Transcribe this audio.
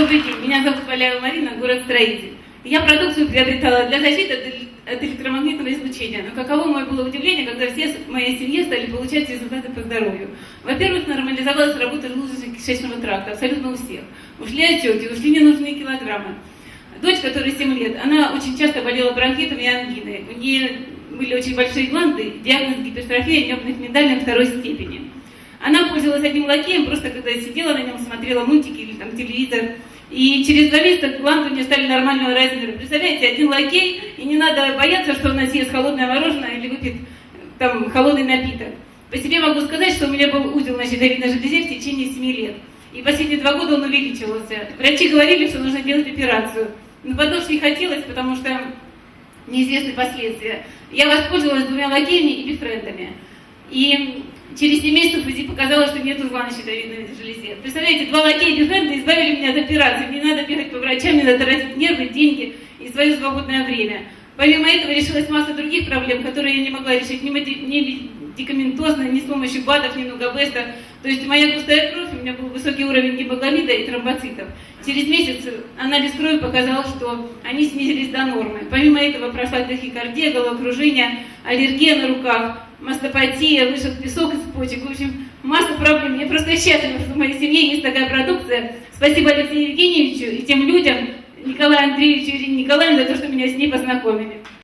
Добрый день, меня зовут Валяева Марина, город Строитель. Я продукцию приобретала для защиты от электромагнитного излучения. Но каково мое было удивление, когда все в моей семье стали получать результаты по здоровью. Во-первых, нормализовалась работа желудочно-кишечного тракта абсолютно у всех. Ушли отеки, ушли ненужные килограммы. Дочь, которой 7 лет, она очень часто болела бронхитом и ангиной. У нее были очень большие гланды, диагноз гипертрофия небных миндалин второй степени. Она пользовалась одним лакеем, просто когда сидела на нем, смотрела мультики или там телевизор. И через 2 месяца гланды у нее стали нормального размера. Представляете, один лакей, и не надо бояться, что она съест холодное мороженое или выпьет там холодный напиток. По себе могу сказать, что у меня был узел на щитовидной железе в течение 7 лет. И последние 2 года он увеличивался. Врачи говорили, что нужно делать операцию. Но потом не хотелось, потому что неизвестны последствия. Я воспользовалась 2 лакеями и бифрендами. И через 7 месяцев УЗИ показало, что нет узла на щитовидной железе. Представляете, 2 лакея и бифренда избавили меня от операции. Не надо бегать по врачам, не надо тратить нервы, деньги и свое свободное время. Помимо этого решилась масса других проблем, которые я не могла решить ни медикаментозно, ни с помощью БАДов, ни нугабеста. То есть моя густая кровь, у меня был высокий уровень гемоглобида и тромбоцитов. Через месяц анализ крови показал, что они снизились до нормы. Помимо этого прошла тахикардия, головокружение, аллергия на руках, мастопатия, вышел песок из почек. В общем, масса проблем. Я просто счастлива, что в моей семье есть такая продукция. Спасибо Алексею Евгеньевичу и тем людям, Николаю Андреевичу и Ирине Николаевне, за то, что меня с ней познакомили.